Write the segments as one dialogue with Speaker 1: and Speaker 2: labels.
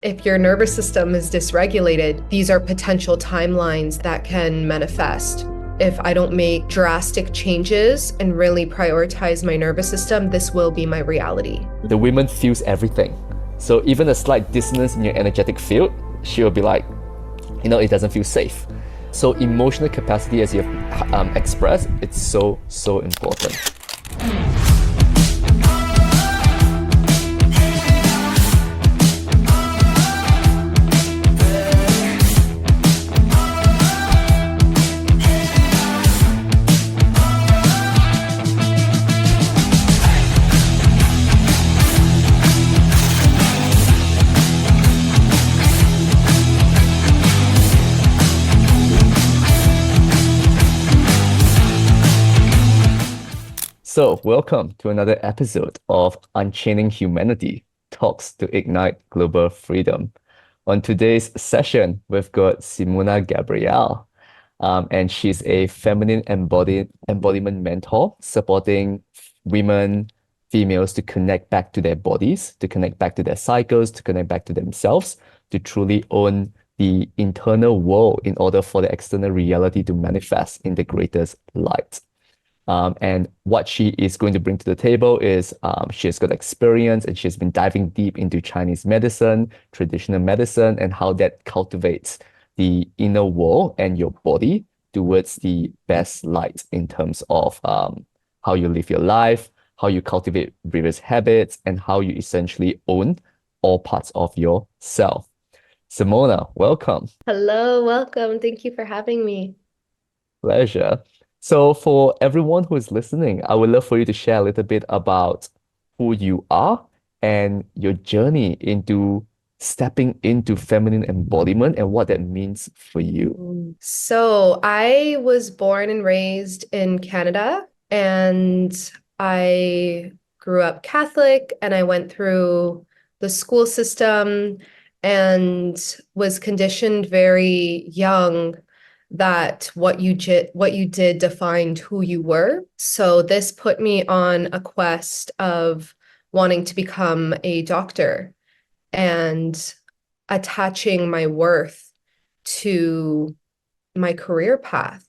Speaker 1: If your nervous system is dysregulated, these are potential timelines that can manifest. If I don't make drastic changes and really prioritize my nervous system, this will be my reality.
Speaker 2: The woman feels everything. So even a slight dissonance in your energetic field, she will be like, it doesn't feel safe. So emotional capacity, as you've expressed, it's so important. So, welcome to another episode of Unchaining Humanity, Talks to Ignite Global Freedom. On today's session, we've got Simona Gabriele, and she's a feminine embodiment mentor, supporting women, females to connect back to their bodies, to connect back to their cycles, to connect back to themselves, to truly own the internal world in order for the external reality to manifest in the greatest light. And what she is going to bring to the table is she's got experience and she's been diving deep into Chinese medicine, traditional medicine, and how that cultivates the inner world and your body towards the best light in terms of how you live your life, how you cultivate various habits, and how you essentially own all parts of yourself. Simona, welcome.
Speaker 1: Hello, welcome. Thank you for having me.
Speaker 2: Pleasure. So for everyone who is listening, I would love for you to share a little bit about who you are and your journey into stepping into feminine embodiment and what that means for you.
Speaker 1: So I was born and raised in Canada, and I grew up Catholic, and I went through the school system and was conditioned very young that what you did defined who you were. So this put me on a quest of wanting to become a doctor and attaching my worth to my career path.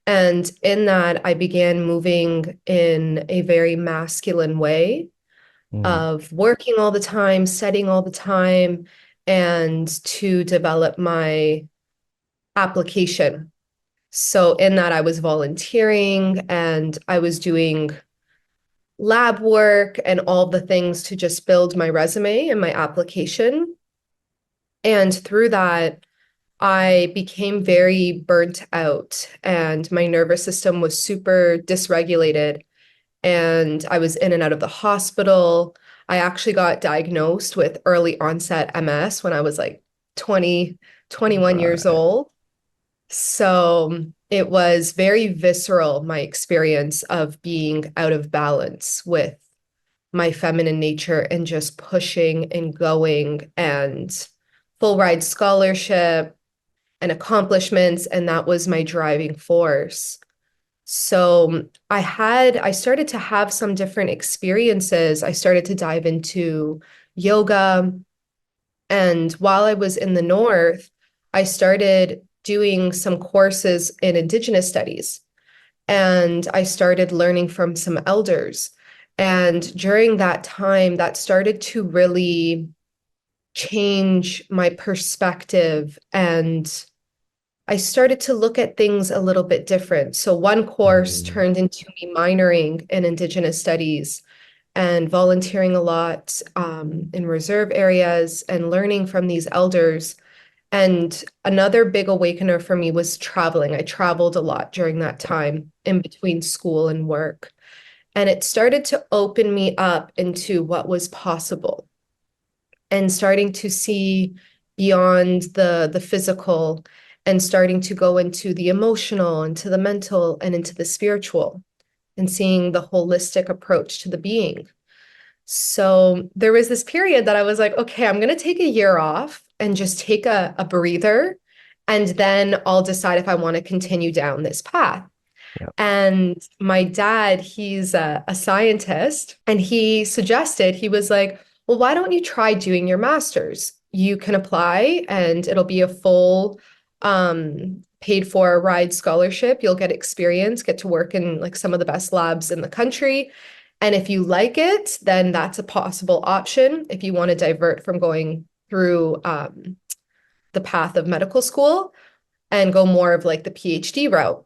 Speaker 1: And in that, I began moving in a very masculine way of working all the time, studying all the time, and to develop my application. So in that, I was volunteering and I was doing lab work and all the things to just build my resume and my application. And through that, I became very burnt out and my nervous system was super dysregulated. And I was in and out of the hospital. I actually got diagnosed with early onset MS when I was like 20, 21 years old. So it was very visceral, my experience of being out of balance with my feminine nature and just pushing and going and full ride scholarship and accomplishments. And that was my driving force. So I started to have some different experiences. I started to dive into yoga. And while I was in the North, I started doing some courses in Indigenous studies. And I started learning from some elders. And during that time, that started to really change my perspective. And I started to look at things a little bit different. So one course turned into me minoring in Indigenous studies and volunteering a lot in reserve areas and learning from these elders. And another big awakener for me was traveling. I traveled a lot during that time in between school and work. And it started to open me up into what was possible and starting to see beyond the physical and starting to go into the emotional, into the mental, and into the spiritual, and seeing the holistic approach to the being. So there was this period that I was like, okay, I'm going to take a year off and just take a breather, and then I'll decide if I want to continue down this path.
Speaker 2: Yep.
Speaker 1: And my dad, he's a scientist, and he was like, well, why don't you try doing your master's? you can apply and it'll be a full paid for ride scholarship. You'll get experience, get to work in like some of the best labs in the country. And if you like it, then that's a possible option if you want to divert from going through the path of medical school and go more of like the PhD route.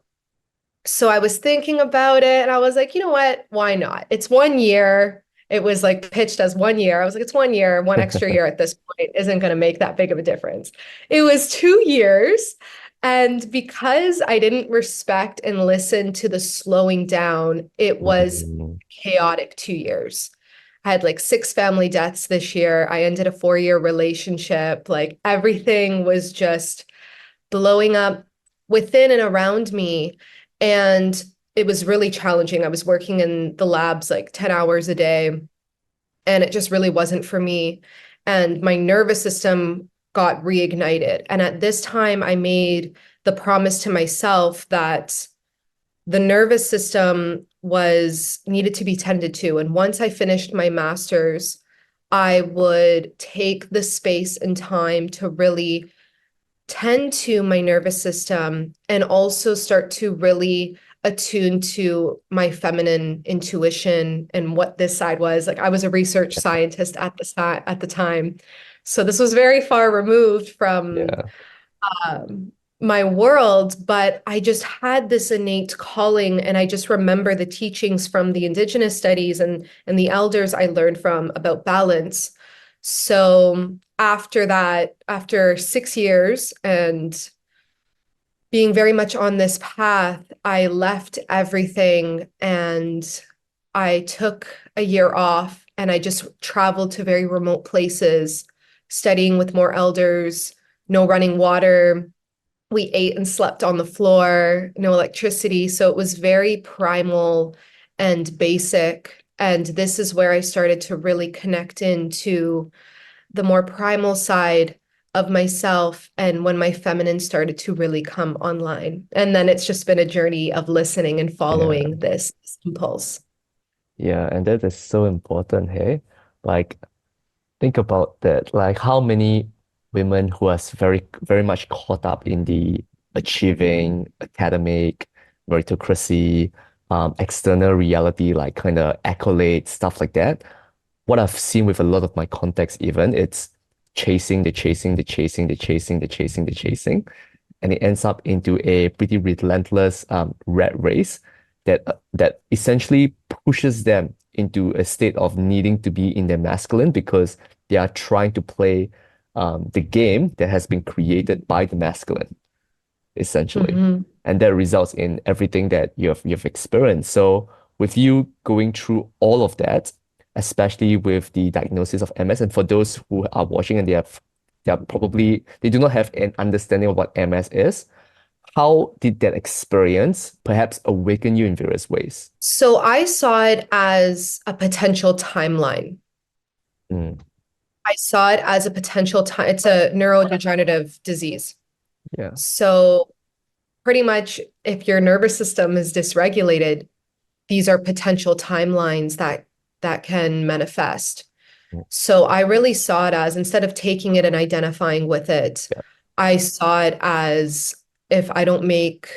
Speaker 1: So I was thinking about it and I was like, you know what? Why not? It's 1 year. It was like pitched as 1 year. I was like, it's 1 year, one extra year at this point isn't going to make that big of a difference. It was 2 years. And because I didn't respect and listen to the slowing down, it was
Speaker 2: Mm,
Speaker 1: chaotic 2 years. I had like 6 family deaths this year. I ended a 4 year relationship. Like everything was just blowing up within and around me. And it was really challenging. I was working in the labs like 10 hours a day, and it just really wasn't for me. And my nervous system got reignited. And at this time, I made the promise to myself that the nervous system was needed to be tended to. And once I finished my master's, I would take the space and time to really tend to my nervous system and also start to really attune to my feminine intuition and what this side was. Like I was a research scientist at the time. So this was very far removed from
Speaker 2: yeah,
Speaker 1: my world, but I just had this innate calling, and I just remember the teachings from the indigenous studies and the elders I learned from about balance. So after that, after 6 years and being very much on this path, I left everything and I took a year off and I just traveled to very remote places, studying with more elders, no running water. We ate and slept on the floor, no electricity. So it was very primal and basic. And this is where I started to really connect into the more primal side of myself and when my feminine started to really come online. And then it's just been a journey of listening and
Speaker 2: yeah,
Speaker 1: following this impulse.
Speaker 2: yeah. And that is so important, hey? Like, think about that. Like, how many women who are very much caught up in the achieving academic meritocracy, external reality, like kind of accolades, stuff like that. What I've seen with a lot of my contacts, even, it's chasing, the chasing, the chasing, the chasing, the chasing, the chasing, and it ends up into a pretty relentless rat race that essentially pushes them into a state of needing to be in their masculine because they are trying to play the game that has been created by the masculine, essentially.
Speaker 1: Mhm.
Speaker 2: And that results in everything that you've experienced. So with you going through all of that, especially with the diagnosis of MS, and for those who are watching and they do not have an understanding of what MS is, how did that experience perhaps awaken you in various ways?
Speaker 1: So I saw it as a potential timeline.
Speaker 2: Mm,
Speaker 1: I saw it as a potential time. It's a neurodegenerative disease.
Speaker 2: yeah.
Speaker 1: So pretty much if your nervous system is dysregulated, these are potential timelines that can manifest.
Speaker 2: Mm,
Speaker 1: So I really saw it as, instead of taking it and identifying with it,
Speaker 2: yeah.
Speaker 1: I saw it as, if I don't make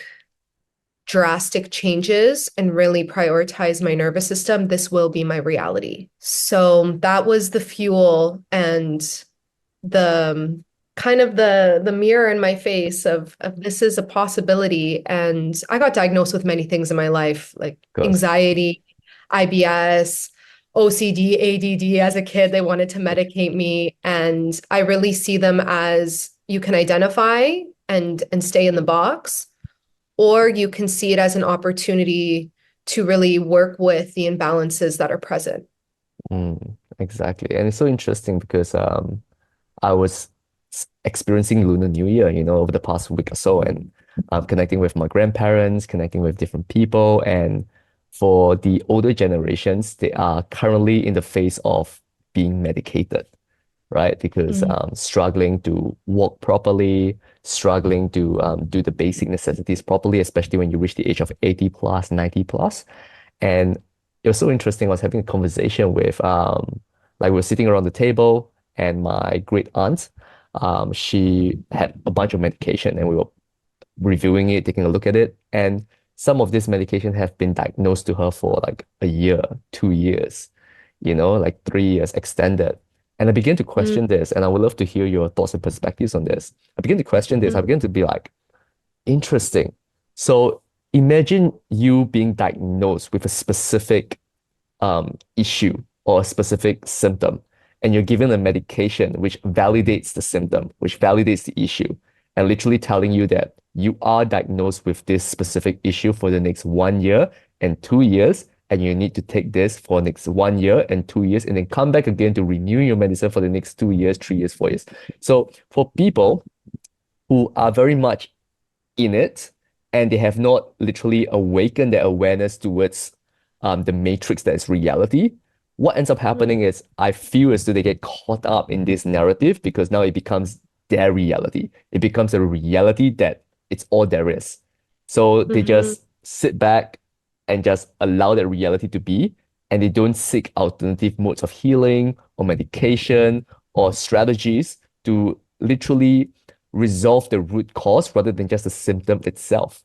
Speaker 1: drastic changes and really prioritize my nervous system, this will be my reality. So that was the fuel and the kind of the mirror in my face of this is a possibility. And I got diagnosed with many things in my life, like
Speaker 2: Of course.
Speaker 1: anxiety, IBS, OCD, ADD. As a kid, they wanted to medicate me, and I really see them as, you can identify and stay in the box, or you can see it as an opportunity to really work with the imbalances that are present.
Speaker 2: Exactly. And it's so interesting because I was experiencing Lunar New Year, over the past week or so, and connecting with my grandparents, connecting with different people. And for the older generations, they are currently in the phase of being medicated, right? Because
Speaker 1: Mhm.
Speaker 2: struggling to walk properly, struggling to do the basic necessities properly, especially when you reach the age of 80 plus, 90 plus. And it was so interesting. I was having a conversation with, like, we were sitting around the table, and my great aunt, She had a bunch of medication, and we were reviewing it, taking a look at it, and some of this medication have been diagnosed to her for like a year, 2 years, like 3 years extended. And I began to
Speaker 1: Mm,
Speaker 2: question this, and I would love to hear your thoughts and perspectives on this. I began to question this. I
Speaker 1: mm,
Speaker 2: began to be like, interesting. So imagine you being diagnosed with a specific issue or a specific symptom, and you're given a medication which validates the symptom, which validates the issue, and literally telling you that you are diagnosed with this specific issue for the next 1 year and 2 years, and you need to take this for next 1 year and 2 years, and then come back again to renew your medicine for the next 2 years, 3 years, 4 years. So for people who are very much in it and they have not literally awakened their awareness towards the matrix that is reality, what ends up happening
Speaker 1: mm,
Speaker 2: is I feel as though they get caught up in this narrative because now it becomes their reality. It becomes a reality that it's all there is. So they
Speaker 1: mhm,
Speaker 2: just sit back and just allow that reality to be, and they don't seek alternative modes of healing or medication or strategies to literally resolve the root cause rather than just the symptom itself.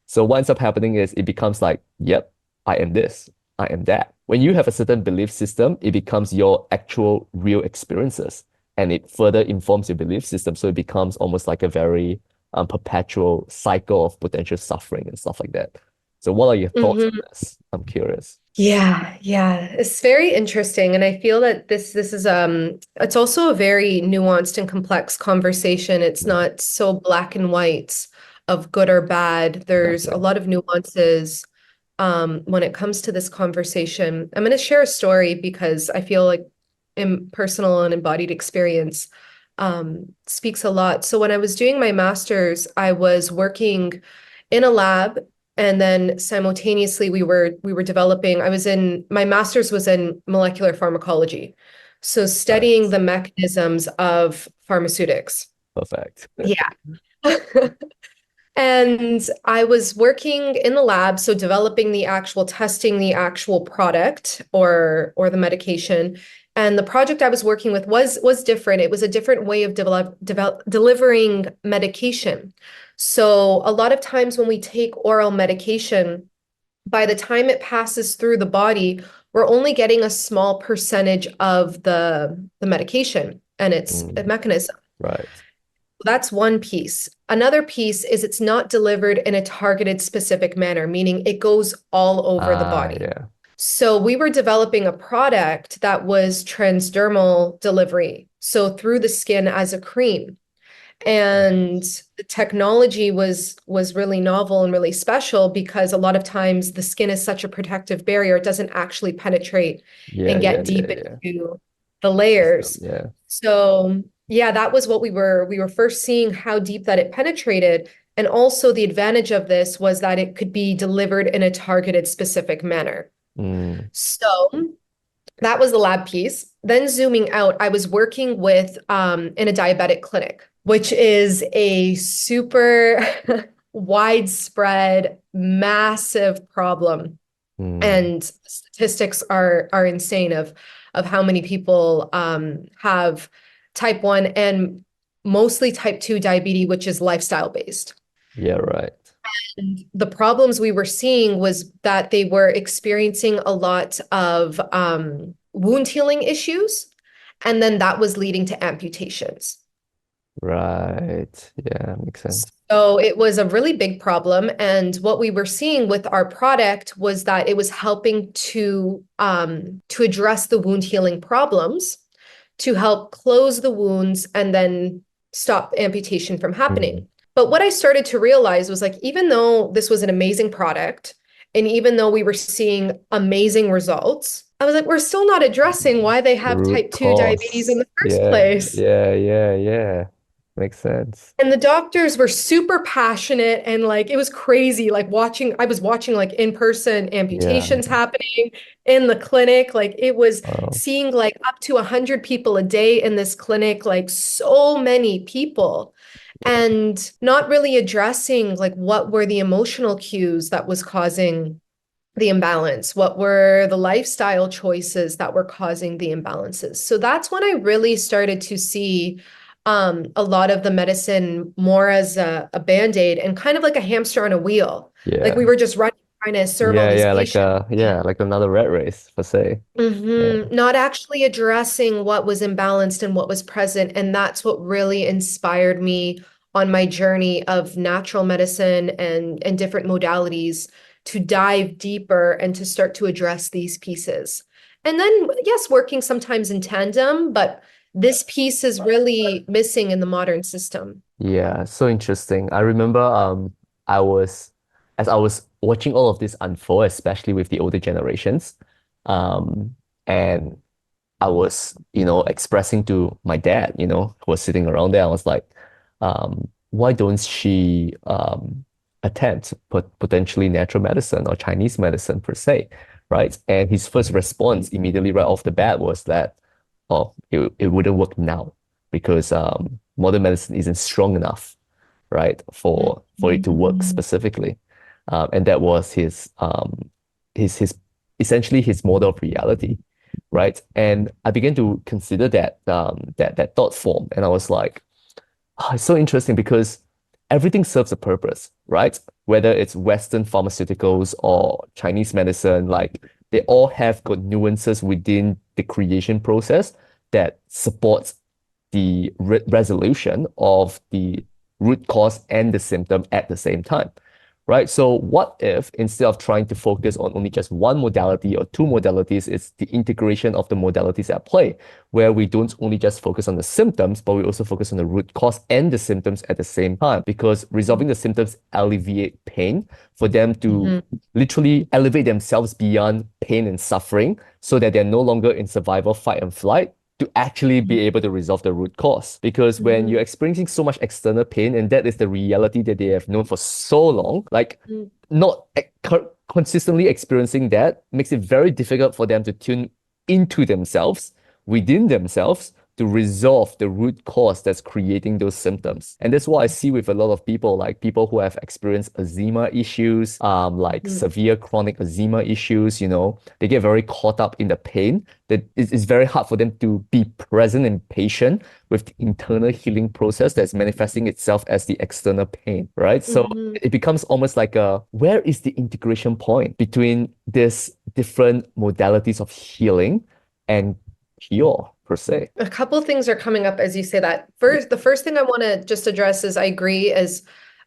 Speaker 2: So what ends up happening is it becomes like, yep, I am this, I am that. When you have a certain belief system, it becomes your actual real experiences and it further informs your belief system. So it becomes almost like a very perpetual cycle of potential suffering and stuff like that. So what are your thoughts on
Speaker 1: mhm.
Speaker 2: this? I'm curious.
Speaker 1: Yeah, yeah, it's very interesting, and I feel that this is it's also a very nuanced and complex conversation. It's
Speaker 2: Mm,
Speaker 1: not so black and white of good or bad. There's a
Speaker 2: exactly.
Speaker 1: lot of nuances when it comes to this conversation. I'm going to share a story because I feel like in personal and embodied experience speaks a lot. So when I was doing my master's, I was working in a lab, and then simultaneously we were developing. I was in my master's was in molecular pharmacology, so studying
Speaker 2: Nice.
Speaker 1: the mechanisms of pharmaceutics.
Speaker 2: Perfect.
Speaker 1: Yeah. And I was working in the lab, so developing the actual testing the actual product or the medication. And the project I was working with was different. It was a different way of delivering medication. So a lot of times when we take oral medication, by the time it passes through the body, we're only getting a small percentage of the medication and its
Speaker 2: Mm,
Speaker 1: mechanism.
Speaker 2: right.
Speaker 1: That's one piece. Another piece is it's not delivered in a targeted specific manner, meaning it goes all over the
Speaker 2: Ah,
Speaker 1: body.
Speaker 2: yeah.
Speaker 1: So we were developing a product that was transdermal delivery, so through the skin as a cream. And the technology was really novel and really special because a lot of times the skin is such a protective barrier, it doesn't actually penetrate
Speaker 2: Yeah,
Speaker 1: and
Speaker 2: yeah,
Speaker 1: get
Speaker 2: yeah,
Speaker 1: deep
Speaker 2: yeah.
Speaker 1: into the
Speaker 2: System.
Speaker 1: layers.
Speaker 2: Yeah.
Speaker 1: So yeah, that was what we were first seeing how deep that it penetrated. And also the advantage of this was that it could be delivered in a targeted specific manner.
Speaker 2: Mm,
Speaker 1: So that was the lab piece. Then zooming out, I was working with in a diabetic clinic, which is a super widespread, massive problem.
Speaker 2: mm.
Speaker 1: And statistics are insane of how many people have type 1 and mostly type 2 diabetes, which is lifestyle based.
Speaker 2: Yeah, right.
Speaker 1: And the problems we were seeing was that they were experiencing a lot of wound healing issues, and then that was leading to amputations.
Speaker 2: Right. Yeah, makes sense.
Speaker 1: So it was a really big problem. And what we were seeing with our product was that it was helping to address the wound healing problems, to help close the wounds and then stop amputation from
Speaker 2: Mm.
Speaker 1: happening. But what I started to realize was like, even though this was an amazing product, and even though we were seeing amazing results, I was like, we're still not addressing why they
Speaker 2: The
Speaker 1: have
Speaker 2: root
Speaker 1: type 2 diabetes in
Speaker 2: cause.
Speaker 1: the first
Speaker 2: Yeah,
Speaker 1: place.
Speaker 2: yeah, yeah, yeah. Makes sense.
Speaker 1: And the doctors were super passionate and like it was crazy like I was watching like in-person
Speaker 2: Yeah.
Speaker 1: amputations happening in the clinic. Like it was
Speaker 2: Wow.
Speaker 1: seeing like up to 100 people a day in this clinic, like so many people, and not really addressing like what were the emotional cues that was causing the imbalance, what were the lifestyle choices that were causing the imbalances. So that's when I really started to see a lot of the medicine more as a band-aid and kind of like a hamster on a wheel. Like we
Speaker 2: Yeah.
Speaker 1: were just running trying to serve all
Speaker 2: Yeah,
Speaker 1: these
Speaker 2: yeah,
Speaker 1: patients.
Speaker 2: like another rat race per se. Yeah.
Speaker 1: Not actually addressing what was imbalanced and what was present. And that's what really inspired me on my journey of natural medicine and different modalities to dive deeper and to start to address these pieces. And then, yes, working sometimes in tandem, but this piece is really missing in the modern system.
Speaker 2: Yeah, so interesting. I remember I was as I was watching all of this unfold, especially with the older generations, and I was, expressing to my dad, who was sitting around there. I was like, why don't she attempt potentially natural medicine or Chinese medicine per se, right? And his first response immediately right off the bat was that, oh, it wouldn't work now because modern medicine isn't strong enough, right, for it to work specifically. And that was his essentially his model of reality, right? And I began to consider that thought form, and I was like, oh, it's so interesting because everything serves a purpose, right? Whether it's Western pharmaceuticals or Chinese medicine, like they all have got nuances within the creation process that supports the resolution of the root cause and the symptom at the same time, right? So what if instead of trying to focus on only just one modality or two modalities, it's the integration of the modalities at play, where we don't only just focus on the symptoms, but we also focus on the root cause and the symptoms at the same time, because resolving the symptoms alleviate pain for them to literally elevate themselves beyond pain and suffering so that they're no longer in survival, fight, and flight to actually be able to resolve the root cause. Because when you're experiencing so much external pain, and that is the reality that they have known for so long, like not consistently experiencing that makes it very difficult for them to tune into themselves, within themselves, to resolve the root cause that's creating those symptoms. And that's what I see with a lot of people, like people who have experienced eczema issues, like severe chronic eczema issues, they get very caught up in the pain that it's very hard for them to be present and patient with the internal healing process that's manifesting itself as the external pain, right? So it becomes almost like where is the integration point between these different modalities of healing and cure per se?
Speaker 1: A couple of things are coming up as you say that. First, the first thing I want to just address is I agree is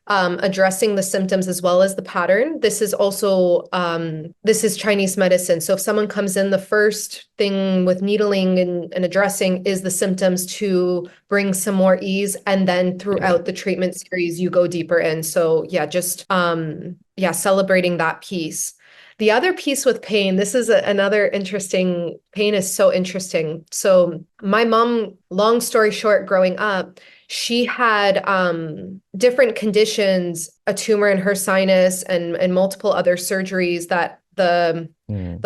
Speaker 1: addressing the symptoms as well as the pattern. This is also this is Chinese medicine. So if someone comes in, the first thing with needling and addressing is the symptoms to bring some more ease, and then throughout the treatment series, you go deeper in. So yeah, just celebrating that piece. The other piece with pain, this is another interesting, pain is so interesting. So my mom, long story short, growing up, she had different conditions, a tumor in her sinus and multiple other surgeries that the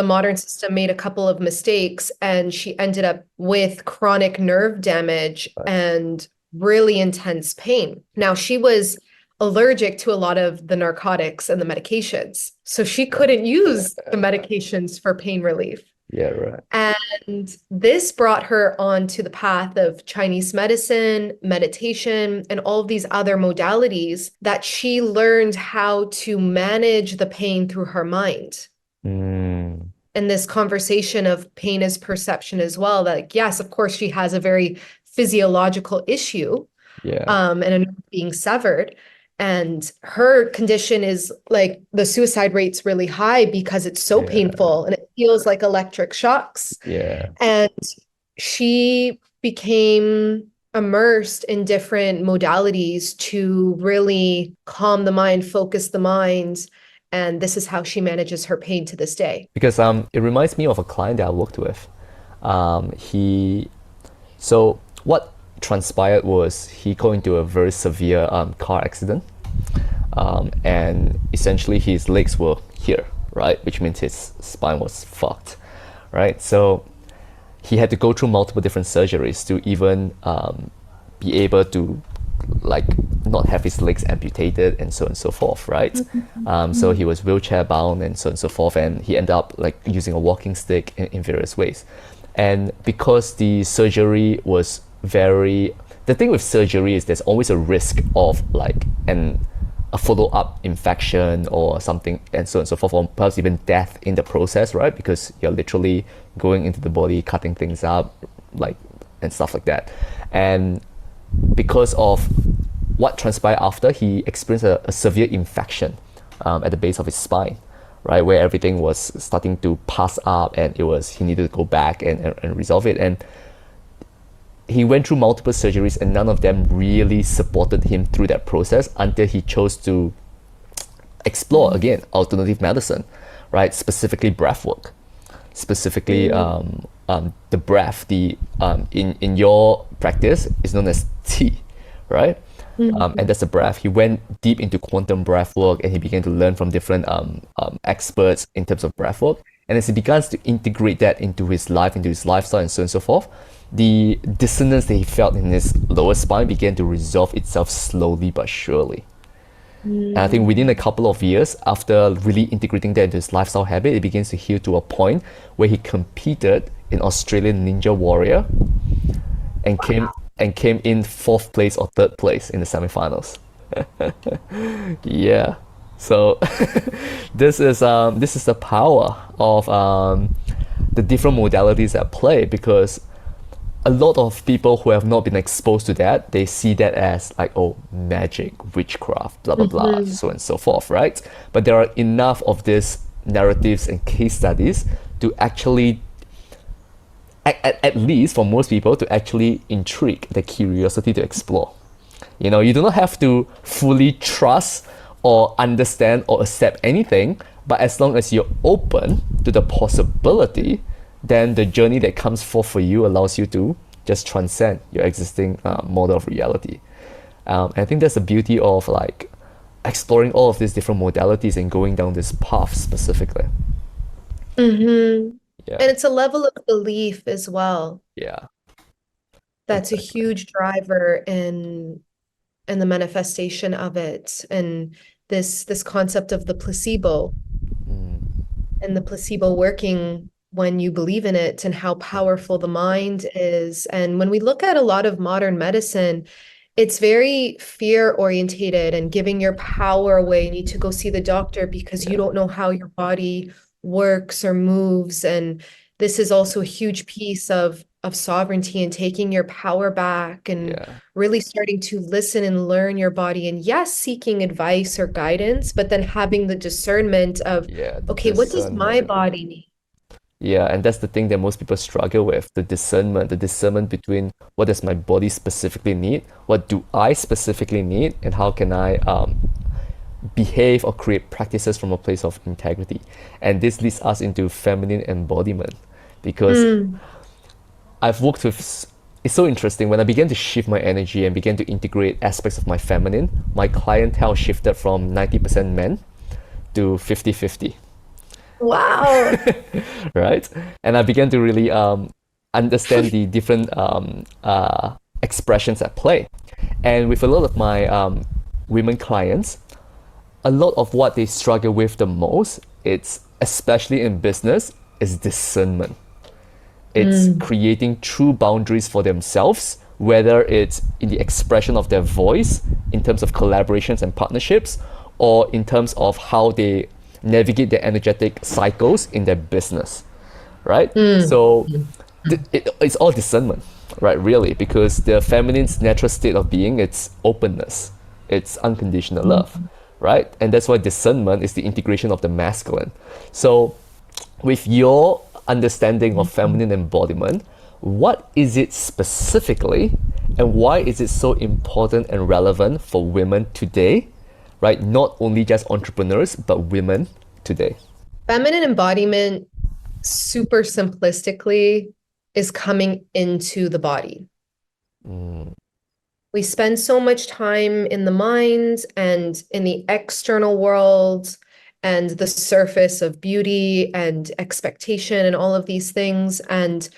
Speaker 1: modern system made a couple of mistakes, and she ended up with chronic nerve damage and really intense pain. Now, she was allergic to a lot of the narcotics and the medications, so she couldn't use the medications for pain relief.
Speaker 2: Yeah, right.
Speaker 1: And this brought her onto the path of Chinese medicine, meditation, and all of these other modalities that she learned how to manage the pain through her mind.
Speaker 2: Mm,
Speaker 1: And this conversation of pain as perception as well, that like, yes, of course, she has a very physiological issue,
Speaker 2: yeah.
Speaker 1: and a nerve being severed. And her condition is like the suicide rate's really high because it's so
Speaker 2: Yeah.
Speaker 1: painful and it feels like electric shocks.
Speaker 2: Yeah.
Speaker 1: And she became immersed in different modalities to really calm the mind, focus the mind. And this is how she manages her pain to this day.
Speaker 2: Because it reminds me of a client that I worked with. So what transpired was he got into a very severe car accident, and essentially his legs were here, right, which means his spine was fucked, right? So he had to go through multiple different surgeries to even be able to like not have his legs amputated and so on and so forth, right? So he was wheelchair bound and so on and so forth, and he ended up like using a walking stick in various ways. And because the surgery was very the thing with surgery is there's always a risk of like a follow-up infection or something, and so on and so forth, or perhaps even death in the process, right? Because you're literally going into the body, cutting things up, like, and stuff like that. And because of what transpired after, he experienced a severe infection at the base of his spine, right, where everything was starting to pass up, and he needed to go back and resolve it. And he went through multiple surgeries, and none of them really supported him through that process until he chose to explore again alternative medicine, right? Specifically breath work, specifically the breath. In your practice is known as tea, right? And that's the breath. He went deep into quantum breath work, and he began to learn from different experts in terms of breath work. And as he begins to integrate that into his life, into his lifestyle, and so on and so forth, the dissonance that he felt in his lower spine began to resolve itself slowly but surely. And I think within a couple of years, after really integrating that into his lifestyle habit, it begins to heal to a point where he competed in Australian Ninja Warrior and came in fourth place or third place in the semifinals. Yeah. So this is the power of the different modalities at play, because a lot of people who have not been exposed to that, they see that as like, oh, magic, witchcraft, blah blah blah, so on and so forth, right? But there are enough of these narratives and case studies to actually, at least for most people, to actually intrigue the curiosity to explore. You know, you do not have to fully trust or understand or accept anything, but as long as you're open to the possibility, then the journey that comes forth for you allows you to just transcend your existing model of reality. And I think that's the beauty of like exploring all of these different modalities and going down this path specifically.
Speaker 1: And
Speaker 2: Yeah,
Speaker 1: it's a level of belief as well.
Speaker 2: yeah,
Speaker 1: That's a
Speaker 2: exactly.
Speaker 1: huge driver in the manifestation of it. And this concept of the placebo
Speaker 2: Mm,
Speaker 1: and the placebo working when you believe in it, and how powerful the mind is. And when we look at a lot of modern medicine, it's very fear orientated and giving your power away. You need to go see the doctor because you
Speaker 2: yeah,
Speaker 1: don't know how your body works or moves. And this is also a huge piece of sovereignty and taking your power back and
Speaker 2: yeah,
Speaker 1: really starting to listen and learn your body. And yes, seeking advice or guidance, but then having the discernment of,
Speaker 2: yeah, the
Speaker 1: okay, what does my
Speaker 2: discernment.
Speaker 1: body need?
Speaker 2: Yeah, and that's the thing that most people struggle with, the discernment between what does my body specifically need, what do I specifically need, and how can I behave or create practices from a place of integrity. And this leads us into feminine embodiment, because
Speaker 1: Mm,
Speaker 2: I've worked with, it's so interesting. When I began to shift my energy and began to integrate aspects of my feminine, my clientele shifted from 90% men to 50-50,
Speaker 1: wow.
Speaker 2: right? And I began to really understand the different expressions at play. And with a lot of my women clients, a lot of what they struggle with the most, it's especially in business, is discernment. It's
Speaker 1: Mm,
Speaker 2: creating true boundaries for themselves, whether it's in the expression of their voice, in terms of collaborations and partnerships, or in terms of how they navigate their energetic cycles in their business, right?
Speaker 1: mm,
Speaker 2: So it's all discernment, right? Really, because the feminine's natural state of being, it's openness, it's unconditional love,
Speaker 1: mm.
Speaker 2: right? And that's why discernment is the integration of the masculine. So with your understanding of feminine embodiment, what is it specifically, and why is it so important and relevant for women today, right? Not only just entrepreneurs, but women today.
Speaker 1: Feminine embodiment, super simplistically, is coming into the body.
Speaker 2: Mm,
Speaker 1: We spend so much time in the mind and in the external world and the surface of beauty and expectation and all of these things. And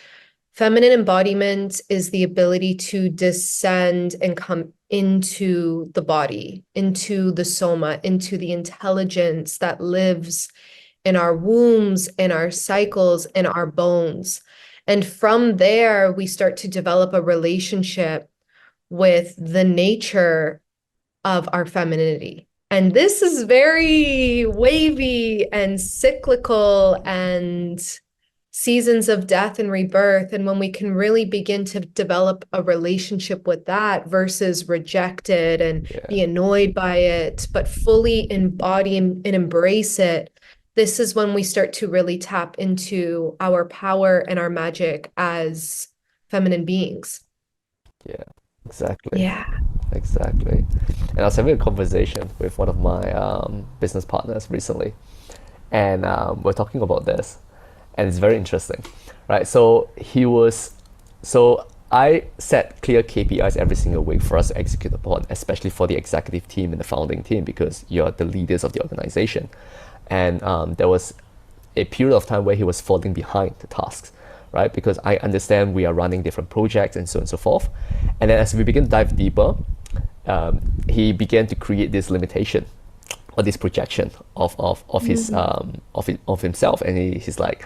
Speaker 1: feminine embodiment is the ability to descend and come into the body, into the soma, into the intelligence that lives in our wombs, in our cycles, in our bones. And from there, we start to develop a relationship with the nature of our femininity. And this is very wavy and cyclical and seasons of death and rebirth. And when we can really begin to develop a relationship with that versus reject it and
Speaker 2: Yeah.
Speaker 1: be annoyed by it, but fully embody and embrace it, this is when we start to really tap into our power and our magic as feminine beings.
Speaker 2: Yeah. Exactly.
Speaker 1: Yeah.
Speaker 2: Exactly. And I was having a conversation with one of my business partners recently, and we're talking about this, and it's very interesting, right? So I set clear KPIs every single week for us to execute upon, especially for the executive team and the founding team, because you're the leaders of the organization. And there was a period of time where he was falling behind the tasks, right? Because I understand we are running different projects and so on and so forth. And then as we begin to dive deeper, he began to create this limitation or this projection of his of himself, and he's like,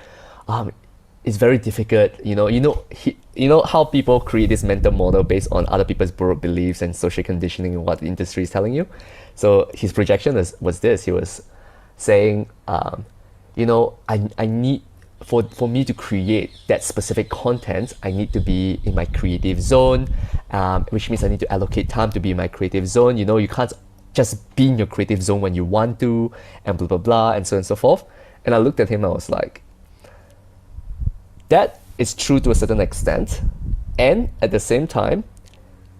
Speaker 2: it's very difficult, you know how people create this mental model based on other people's borrowed beliefs and social conditioning and what the industry is telling you. So his projection was this. He was saying, I need for me to create that specific content, I need to be in my creative zone, which means I need to allocate time to be in my creative zone. You can't just be in your creative zone when you want to, and blah, blah, blah, and so on and so forth. And I looked at him, I was like, that is true to a certain extent. And at the same time,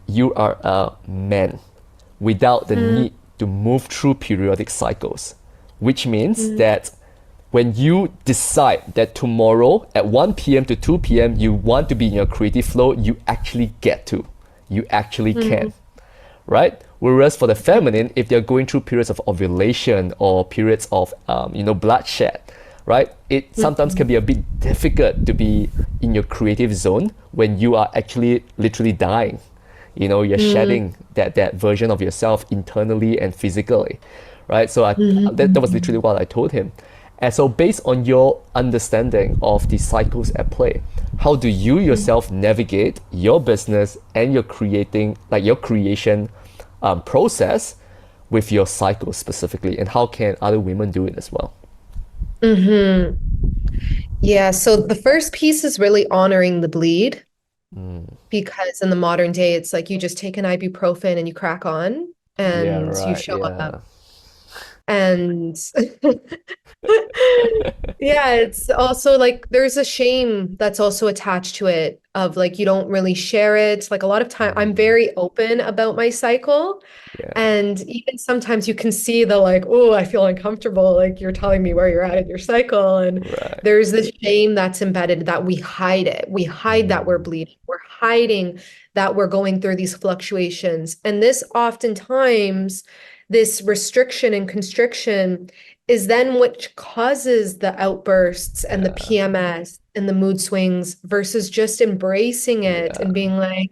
Speaker 2: you are a man without the need to move through periodic cycles, which means that when you decide that tomorrow at 1 p.m. to 2 p.m. you want to be in your creative flow, you actually get to. You actually can, right? Whereas for the feminine, if they're going through periods of ovulation or periods of, bloodshed, right? It sometimes can be a bit difficult to be in your creative zone when you are actually literally dying. You're shedding that version of yourself internally and physically, right? So that was literally what I told him. And so based on your understanding of the cycles at play, how do you yourself navigate your business and your creation process with your cycles specifically, and how can other women do it as well?
Speaker 1: Hmm. Yeah, so the first piece is really honoring the bleed, because in the modern day, it's like you just take an ibuprofen and you crack on
Speaker 2: Yeah,
Speaker 1: and you
Speaker 2: right.
Speaker 1: show up.
Speaker 2: Yeah.
Speaker 1: And yeah, it's also like there's a shame that's also attached to it of like you don't really share it. Like a lot of time, I'm
Speaker 2: Mm,
Speaker 1: very open about my cycle.
Speaker 2: yeah.
Speaker 1: And even sometimes you can see the like, oh, I feel uncomfortable. Like you're telling me where you're at in your cycle. And
Speaker 2: Right.
Speaker 1: there's this shame that's embedded that we hide it. We hide that we're
Speaker 2: Mm,
Speaker 1: bleeding. We're hiding that we're going through these fluctuations. And this oftentimes, this restriction and constriction is then what causes the outbursts and the
Speaker 2: yeah.
Speaker 1: PMS and the mood swings versus just embracing it
Speaker 2: Yeah.
Speaker 1: and being like,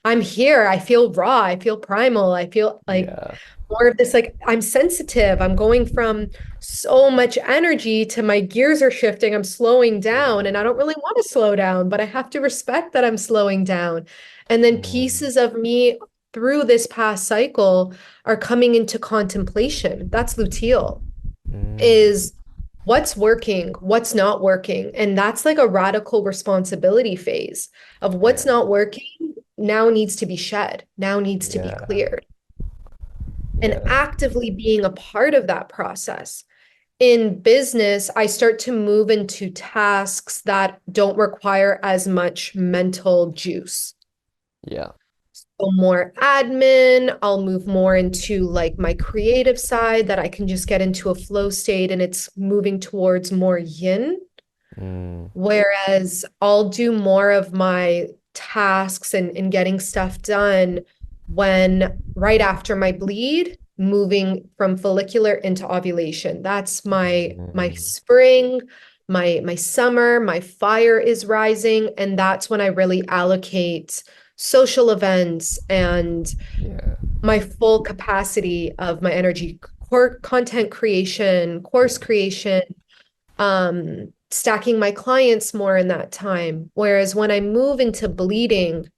Speaker 1: I'm here. I feel raw. I feel primal. I feel like
Speaker 2: Yeah.
Speaker 1: more of this, like I'm sensitive. I'm going from so much energy to my gears are shifting. I'm slowing down and I don't really want to slow down, but I have to respect that I'm slowing down. And then
Speaker 2: Mm,
Speaker 1: pieces of me through this past cycle are coming into contemplation. That's luteal,
Speaker 2: mm,
Speaker 1: is what's working, what's not working. And that's like a radical responsibility phase of what's
Speaker 2: yeah.
Speaker 1: not working now needs to be shed, now needs to be
Speaker 2: Yeah.
Speaker 1: cleared, and
Speaker 2: Yeah.
Speaker 1: actively being a part of that process. In business, I start to move into tasks that don't require as much mental juice.
Speaker 2: Yeah.
Speaker 1: So more admin, I'll move more into like my creative side that I can just get into a flow state and it's moving towards more yin.
Speaker 2: Mm,
Speaker 1: Whereas I'll do more of my tasks and getting stuff done when right after my bleed, moving from follicular into ovulation. That's my
Speaker 2: mm,
Speaker 1: spring, my summer, my fire is rising, and that's when I really allocate social events and
Speaker 2: yeah.
Speaker 1: my full capacity of my energy, core content creation, course
Speaker 2: Yeah.
Speaker 1: creation, stacking my clients more in that time. Whereas when I move into bleeding,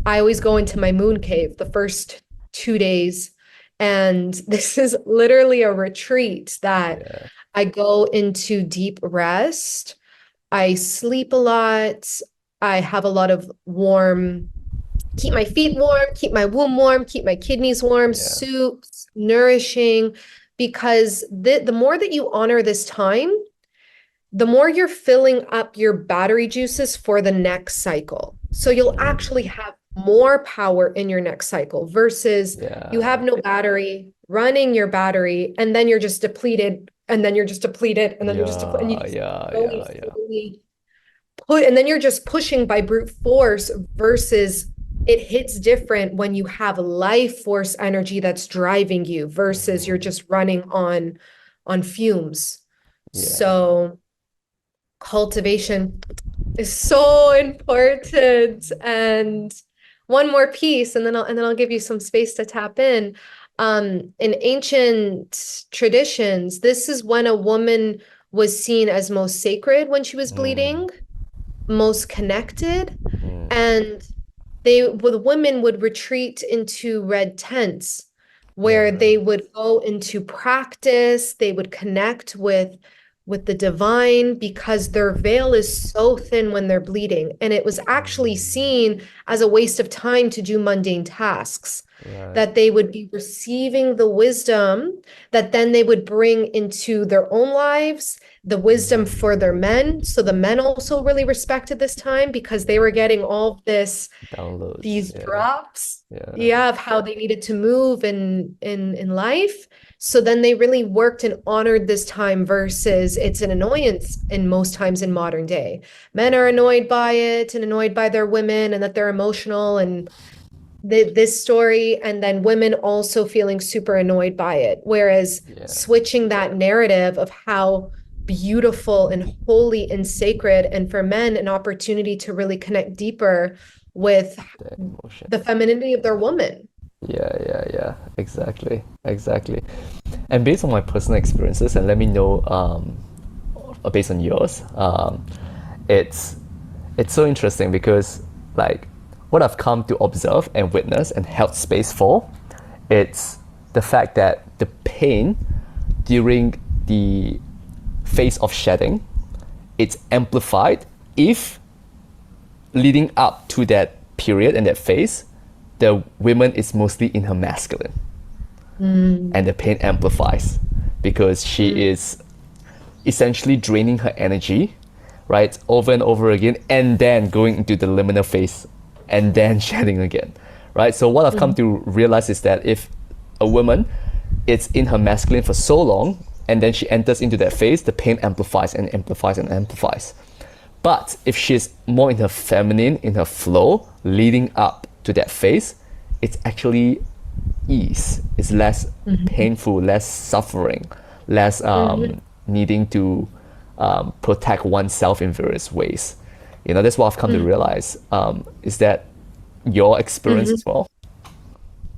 Speaker 1: I always go into my moon cave the first 2 days. And this is literally a retreat that
Speaker 2: Yeah.
Speaker 1: I go into deep rest. I sleep a lot. I have a lot of warm, keep my feet warm, keep my womb warm, keep my kidneys warm,
Speaker 2: Yeah.
Speaker 1: soups, nourishing, because the more that you honor this time, the more you're filling up your battery juices for the next cycle. So you'll actually
Speaker 2: Mm.
Speaker 1: have more power in your next cycle versus you have
Speaker 2: Yeah.
Speaker 1: no battery, running your battery, and then you're just depleted, and then you're just depleted, and then you're just depleted, and you
Speaker 2: Yeah.
Speaker 1: just
Speaker 2: Yeah.
Speaker 1: slowly,
Speaker 2: Yeah. Yeah.
Speaker 1: slowly put, and then you're just pushing by brute force versus it hits different when you have life force energy that's driving you versus you're
Speaker 2: Mhm.
Speaker 1: just running on fumes.
Speaker 2: Yeah.
Speaker 1: So cultivation is so important. And one more piece, and then I'll give you some space to tap in. In ancient traditions, this is when a woman was seen as most sacred when she was
Speaker 2: Mm.
Speaker 1: bleeding, most connected,
Speaker 2: Mm.
Speaker 1: and the women would retreat into red tents where
Speaker 2: Yeah.
Speaker 1: they would go into practice, they would connect with the divine because their veil is so thin when they're bleeding. And it was actually
Speaker 2: Mm.
Speaker 1: seen as a waste of time to do mundane tasks,
Speaker 2: Right.
Speaker 1: that they would be receiving the wisdom that then they would bring into their own lives, the wisdom for their men. So the men also really respected this time because they were getting all this,
Speaker 2: Downloads.
Speaker 1: these
Speaker 2: Yeah.
Speaker 1: drops,
Speaker 2: Yeah.
Speaker 1: yeah, of how they needed to move in life. So then they really worked and honored this time versus it's an annoyance in most times in modern day. Men are annoyed by it and annoyed by their women and that they're emotional and this story, and then women also feeling super annoyed by it. Whereas
Speaker 2: Yeah.
Speaker 1: switching that narrative of how beautiful and holy and sacred, and for men, an opportunity to really connect deeper with
Speaker 2: The emotion.
Speaker 1: the femininity of their
Speaker 2: Yeah.
Speaker 1: woman.
Speaker 2: Yeah, yeah, yeah. Exactly. Exactly. And based on my personal experiences, and let me know based on yours, it's it's so interesting because like what I've come to observe and witness and held space for, it's the fact that the pain during the phase of shedding, it's amplified if leading up to that period and that phase, the woman is mostly in her masculine and
Speaker 1: Mm,
Speaker 2: the pain amplifies because
Speaker 1: mm,
Speaker 2: she is essentially draining her energy, right, over and over again, and then going into the liminal phase and then shedding again, right? So what I've come
Speaker 1: mm,
Speaker 2: to realize is that if a woman is in her masculine for so long and then she enters into that phase, the pain amplifies and amplifies and amplifies. But if she's more in her feminine, in her flow, leading up to that phase, it's actually ease. It's less
Speaker 1: mhm,
Speaker 2: painful, less suffering, less
Speaker 1: mhm,
Speaker 2: needing to protect oneself in various ways. You know, that's what I've come to
Speaker 1: mhm,
Speaker 2: realize. Is that your experience
Speaker 1: mhm.
Speaker 2: as well?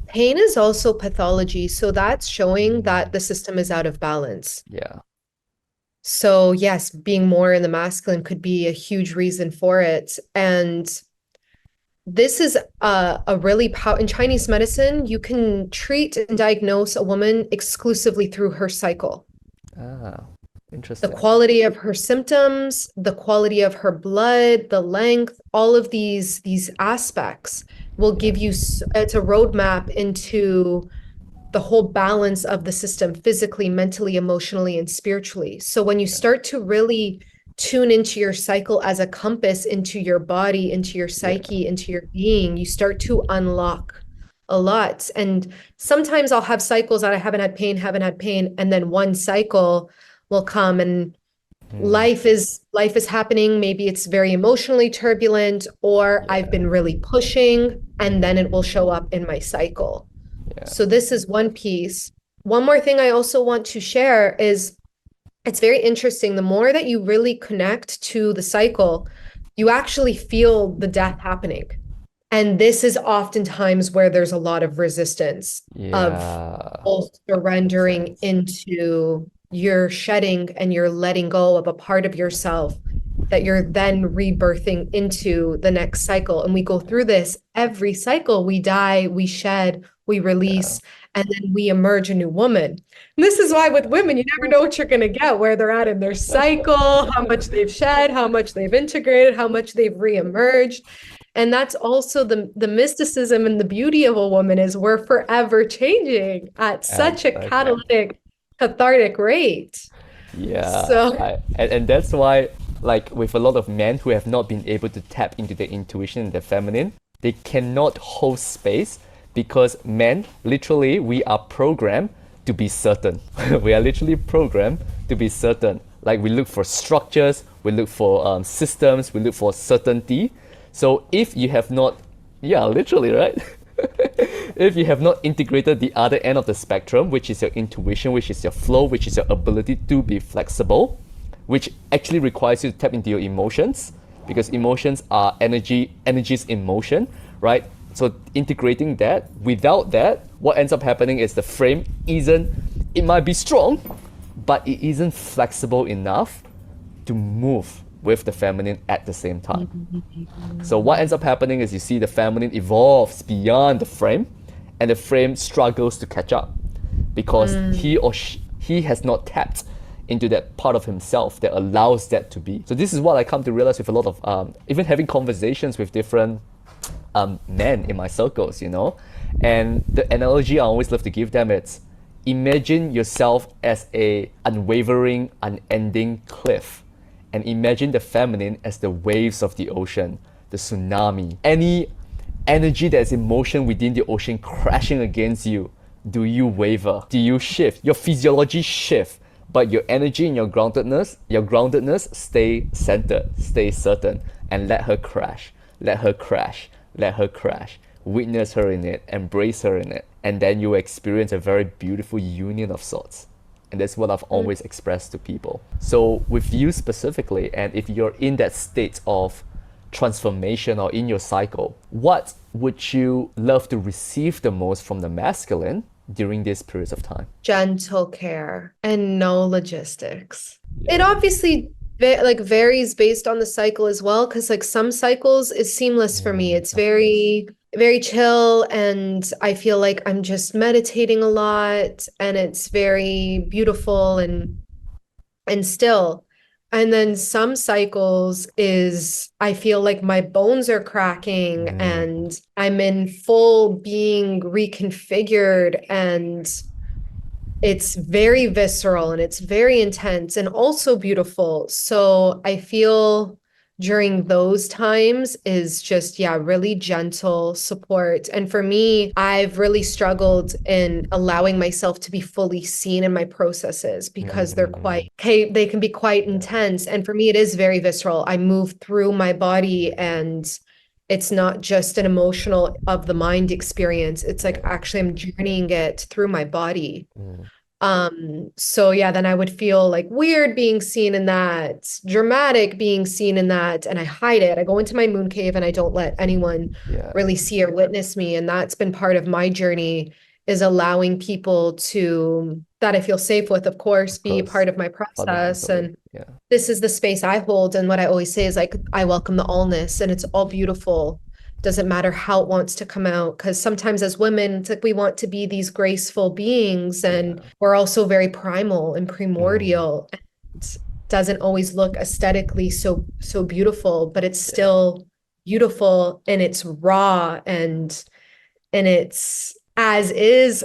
Speaker 1: Pain is also pathology, so that's showing
Speaker 2: Mm.
Speaker 1: that the system is out of balance.
Speaker 2: Yeah.
Speaker 1: So, yes, being more in the masculine could be a huge reason for it. And this is a really in Chinese medicine, you can treat and diagnose a woman exclusively through her cycle.
Speaker 2: Ah,
Speaker 1: The
Speaker 2: interesting.
Speaker 1: quality of her symptoms, the quality of her blood, the length, all of these aspects will
Speaker 2: Yeah.
Speaker 1: give you it's a roadmap into the whole balance of the system physically, mentally, emotionally, and spiritually. So when you
Speaker 2: Yeah.
Speaker 1: start to really tune into your cycle as a compass into your body, into your
Speaker 2: Yeah.
Speaker 1: psyche, into your being, you start to unlock a lot. And sometimes I'll have cycles that I haven't had pain, and then one cycle will come and
Speaker 2: Mm.
Speaker 1: life is happening. Maybe it's very emotionally turbulent, or I've
Speaker 2: Yeah.
Speaker 1: been really pushing, and then it will
Speaker 2: Mm.
Speaker 1: show up in my cycle.
Speaker 2: Yeah.
Speaker 1: So this is one piece. One more thing I also want to share is it's very interesting. The more that you really connect to the cycle, you actually feel the death happening. And this is oftentimes where there's a lot of resistance of
Speaker 2: Yeah.
Speaker 1: both
Speaker 2: Makes
Speaker 1: surrendering
Speaker 2: sense.
Speaker 1: into your shedding and you're letting go of a part of yourself that you're then rebirthing into the next cycle. And we go through this every cycle. We die, we shed, we
Speaker 2: Yeah.
Speaker 1: release, and then we emerge a new woman. And this is why with women, you never know what you're going to get, where they're at in their cycle, how much they've shed, how much they've integrated, how much they've reemerged. And that's also the mysticism and the beauty of a woman is we're forever changing at such a
Speaker 2: Exactly.
Speaker 1: catalytic, cathartic rate.
Speaker 2: Yeah,
Speaker 1: So
Speaker 2: and that's why, like with a lot of men who have not been able to tap into their intuition and their feminine, they cannot hold space because men, literally, we are programmed to be certain. We are literally programmed to be certain. Like we look for structures, we look for systems, we look for certainty. So if you have not, yeah, literally, right? If you have not integrated the other end of the spectrum, which is your intuition, which is your flow, which is your ability to be flexible, which actually requires you to tap into your emotions, because emotions are energies in motion, right? So integrating that, without that, what ends up happening is the frame isn't, it might be strong, but it isn't flexible enough to move with the feminine at the same time. So what ends up happening is you see the feminine evolves beyond the frame, and the frame struggles to catch up because he has not tapped into that part of himself that allows that to be. So this is what I come to realize with a lot of even having conversations with different men in my circles, you know. And the analogy I always love to give them is imagine yourself as a unwavering, unending cliff, and imagine the feminine as the waves of the ocean, the tsunami. Any energy that's in motion within the ocean crashing against you, do you waver? Do you shift? Your physiology shift, but your energy and your groundedness stay centered, stay certain, and let her crash, let her crash, let her crash. Witness her in it, embrace her in it, and then you experience a very beautiful union of sorts. And that's what I've always expressed to people. So with you specifically, and if you're in that state of transformation or in your cycle, what would you love to receive the most from the masculine during these periods of time?
Speaker 1: gentle care and no logistics. It
Speaker 2: Yeah.
Speaker 1: obviously like varies based on the cycle as well, because like some cycles is seamless for me. It's
Speaker 2: Of course.
Speaker 1: very chill, and I feel like I'm just meditating a lot, and it's very beautiful and still. And then some cycles is I feel like my bones are cracking
Speaker 2: Mm,
Speaker 1: and I'm in full being reconfigured, and it's very visceral and it's very intense and also beautiful. So I feel during those times is just, yeah, really gentle support. And for me, I've really struggled in allowing myself to be fully seen in my processes because they're
Speaker 2: mm,
Speaker 1: quite, okay, they can be quite
Speaker 2: yeah.
Speaker 1: intense. And for me, it is very visceral. I move through my body, and it's not just an emotional of the mind experience. It's like
Speaker 2: Yeah.
Speaker 1: actually I'm journeying it through my body.
Speaker 2: Mm,
Speaker 1: So yeah, then I would feel like weird being seen in that, dramatic being seen in that, and I hide it. I go into my moon cave and I don't let anyone
Speaker 2: yeah.
Speaker 1: really see or witness me. And that's been part of my journey, is allowing people to that I feel safe with, of course,
Speaker 2: Of
Speaker 1: be a
Speaker 2: course.
Speaker 1: part of my process.
Speaker 2: Fundamentally.
Speaker 1: And
Speaker 2: Yeah.
Speaker 1: this is the space I hold. And what I always say is like, I welcome the allness, and it's all beautiful. Doesn't matter how it wants to come out. Because sometimes as women, it's like we want to be these graceful beings, and
Speaker 2: Yeah.
Speaker 1: we're also very primal and
Speaker 2: Mm,
Speaker 1: primordial. And doesn't always look aesthetically so beautiful, but it's
Speaker 2: yeah.
Speaker 1: still beautiful in its raw and in its as is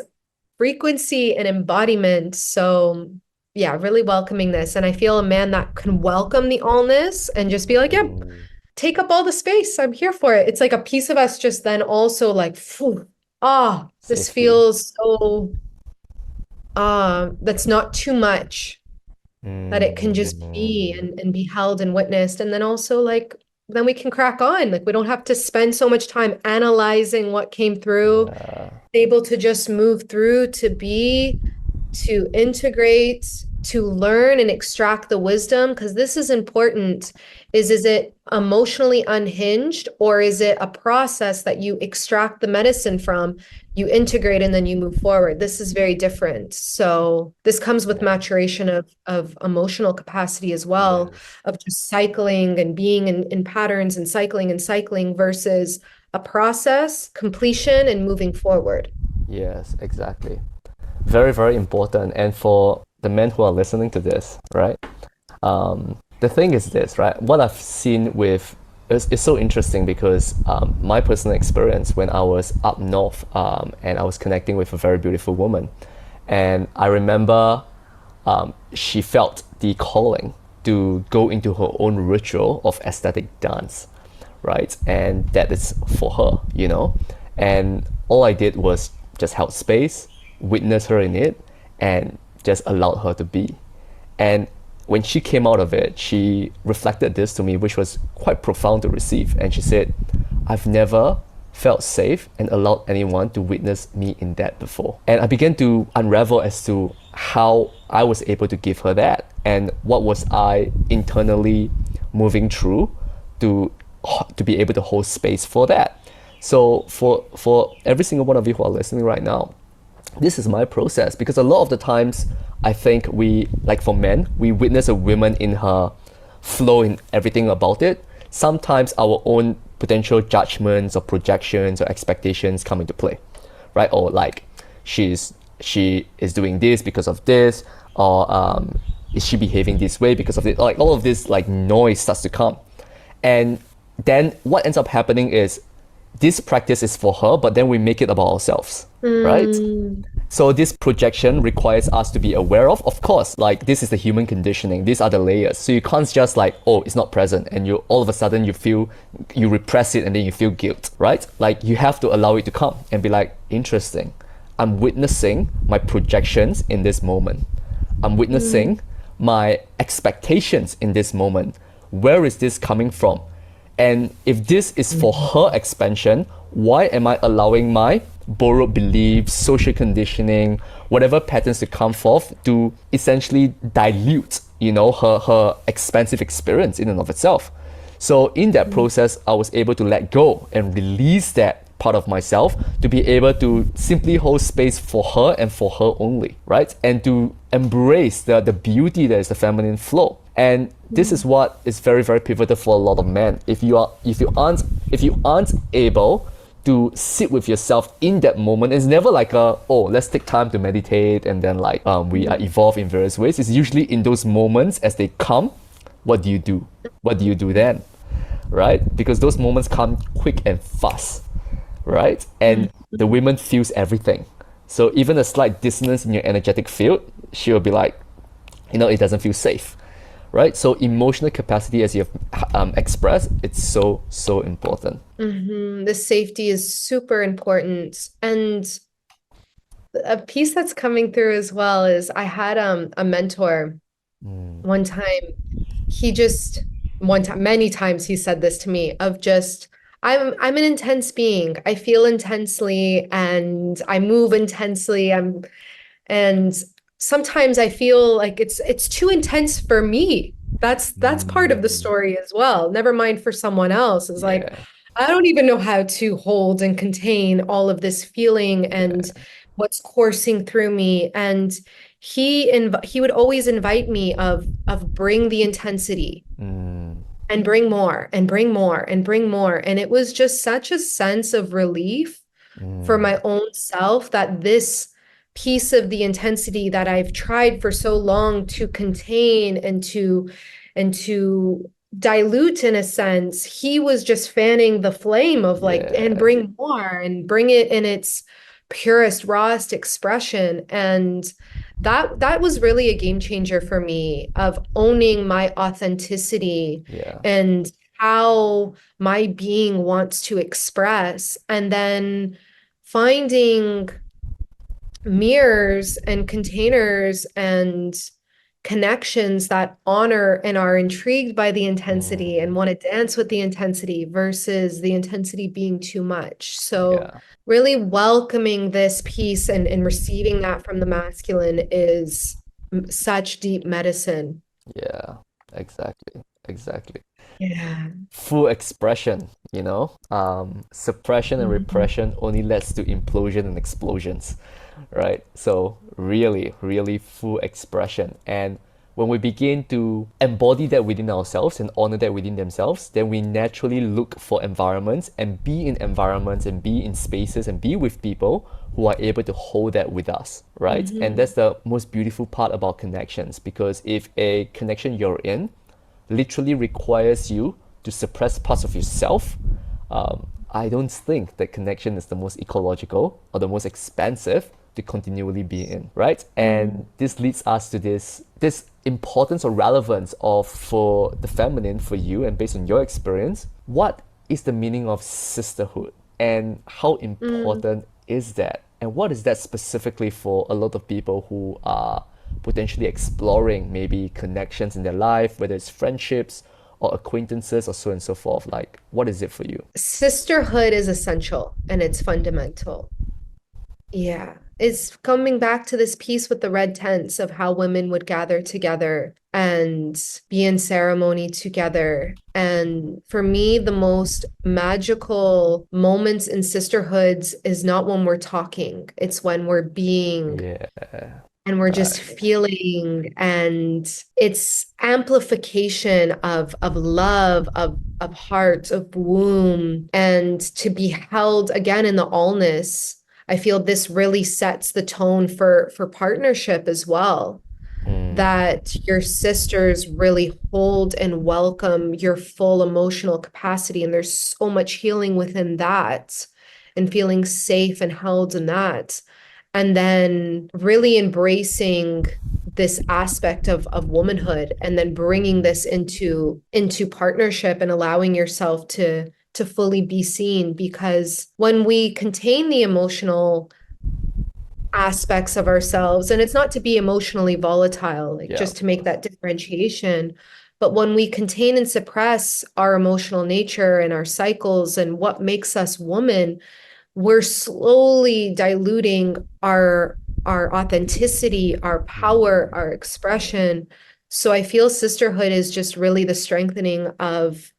Speaker 1: frequency and embodiment. So yeah, really welcoming this. And I feel a man that can welcome the allness and just be like, yep,
Speaker 2: Mm,
Speaker 1: take up all the space. I'm here for it. It's like a piece of us just then also like, phew, ah, this
Speaker 2: safety.
Speaker 1: feels so that's not too much, that it can just be
Speaker 2: Mm,
Speaker 1: and be held and witnessed. And then also like then we can crack on. Like we don't have to spend so much time analyzing what came through,
Speaker 2: yeah.
Speaker 1: able to just move through, to be, to integrate, to learn and extract the wisdom, because this is important, is it emotionally unhinged, or is it a process that you extract the medicine from, you integrate, and then you move forward? This is very different. So this comes with
Speaker 2: Yeah.
Speaker 1: maturation of emotional capacity as well,
Speaker 2: Yes.
Speaker 1: of just cycling and being in patterns and cycling versus a process, completion, and moving forward.
Speaker 2: Yes, exactly. Very, very important. And for the men who are listening to this, right? The thing is this, right? What I've seen with it's so interesting because my personal experience when I was up north and I was connecting with a very beautiful woman, and I remember she felt the calling to go into her own ritual of aesthetic dance, right? And that is for her, you know? And all I did was just held space, witness her in it, and just allowed her to be. And when she came out of it, she reflected this to me, which was quite profound to receive. And she said, I've never felt safe and allowed anyone to witness me in that before. And I began to unravel as to how I was able to give her that and what was I internally moving through to be able to hold space for that. So for every single one of you who are listening right now, this is my process, because a lot of the times I think we, like for men, we witness a woman in her flow in everything about it. Sometimes our own potential judgments or projections or expectations come into play, right? Or like she is doing this because of this, or is she behaving this way because of it? Like all of this like noise starts to come, and then what ends up happening is this practice is for her, but then we make it about ourselves, right?
Speaker 1: Mm,
Speaker 2: So this projection requires us to be aware of course, like this is the human conditioning. These are the layers. So you can't just like, oh, it's not present, and you all of a sudden you repress it and then you feel guilt, right? Like you have to allow it to come and be like, interesting. I'm witnessing my projections in this moment. I'm
Speaker 1: mm,
Speaker 2: witnessing my expectations in this moment. Where is this coming from? And if this is for her expansion, why am I allowing my borrowed beliefs, social conditioning, whatever patterns to come forth to essentially dilute, her expansive experience in and of itself? So in that process, I was able to let go and release that part of myself to be able to simply hold space for her and for her only, right? And to embrace the beauty that is the feminine flow. And this is what is very, very pivotal for a lot of men. If you aren't able to sit with yourself in that moment, it's never like let's take time to meditate and then we are evolve in various ways. It's usually in those moments as they come. What do you do? What do you do then? Right? Because those moments come quick and fast, right? And the women feels everything. So even a slight dissonance in your energetic field, she'll be like, it doesn't feel safe, right? So emotional capacity, as you have expressed, it's so, so important.
Speaker 1: The safety is super important. And a piece that's coming through as well is I had a mentor
Speaker 2: Mm,
Speaker 1: one time. He just one time, many times he said this to me of just, I'm an intense being. I feel intensely and I move intensely. And sometimes I feel like it's too intense for me. That's part of the
Speaker 2: mm,
Speaker 1: story as well. Never mind for someone else. It's like
Speaker 2: yeah,
Speaker 1: I don't even know how to hold and contain all of this feeling and
Speaker 2: yeah.
Speaker 1: what's coursing through me. And he would always invite me of bring the intensity
Speaker 2: Mm,
Speaker 1: and bring more and bring more and bring more. And it was just such a sense of relief for
Speaker 2: mm,
Speaker 1: my own self that this piece of the intensity that I've tried for so long to contain and to dilute in a sense, he was just fanning the flame of like, and
Speaker 2: yeah,
Speaker 1: bring more and bring it in its purest, rawest expression. And that was really a game changer for me of owning my authenticity
Speaker 2: yeah.
Speaker 1: and how my being wants to express, and then finding mirrors and containers and connections that honor and are intrigued by the intensity and
Speaker 2: Mm,
Speaker 1: want to dance with the intensity versus the intensity being too much. So
Speaker 2: yeah.
Speaker 1: really welcoming this piece and receiving that from the masculine is such deep medicine.
Speaker 2: Yeah, exactly. Exactly.
Speaker 1: Yeah.
Speaker 2: Full expression, suppression and
Speaker 1: Mhm.
Speaker 2: repression only leads to implosion and explosions, right? So really, really full expression. And when we begin to embody that within ourselves and honor that within themselves, then we naturally look for environments and be in spaces and be with people who are able to hold that with us, right? And
Speaker 1: Mhm.
Speaker 2: that's the most beautiful part about connections, because if a connection you're in literally requires you to suppress parts of yourself, I don't think that connection is the most ecological or the most expansive to continually be in, right?
Speaker 1: Mm.
Speaker 2: And this leads us to this importance or relevance of, for the feminine, for you, and based on your experience, what is the meaning of sisterhood and how
Speaker 1: Mm.
Speaker 2: important is that? And what is that specifically for a lot of people who are potentially exploring maybe connections in their life, whether it's friendships or acquaintances or so on and so forth? Like, what is it for you?
Speaker 1: Sisterhood is essential and it's fundamental. Yeah. It's coming back to this piece with the red tents of how women would gather together and be in ceremony together. And for me, the most magical moments in sisterhoods is not when we're talking, it's when we're being
Speaker 2: Yeah,
Speaker 1: and we're just
Speaker 2: right.
Speaker 1: feeling, and it's amplification of love, of heart, of womb, and to be held again in the allness. I feel this really sets the tone for partnership as well,
Speaker 2: Mm,
Speaker 1: that your sisters really hold and welcome your full emotional capacity, and there's so much healing within that, and feeling safe and held in that, and then really embracing this aspect of womanhood, and then bringing this into partnership and allowing yourself to fully be seen, because when we contain the emotional aspects of ourselves, and it's not to be emotionally volatile, like
Speaker 2: yeah.
Speaker 1: just to make that differentiation, but when we contain and suppress our emotional nature and our cycles and what makes us woman, we're slowly diluting our authenticity, our power,
Speaker 2: Mm,
Speaker 1: our expression. So I feel sisterhood is just really the strengthening of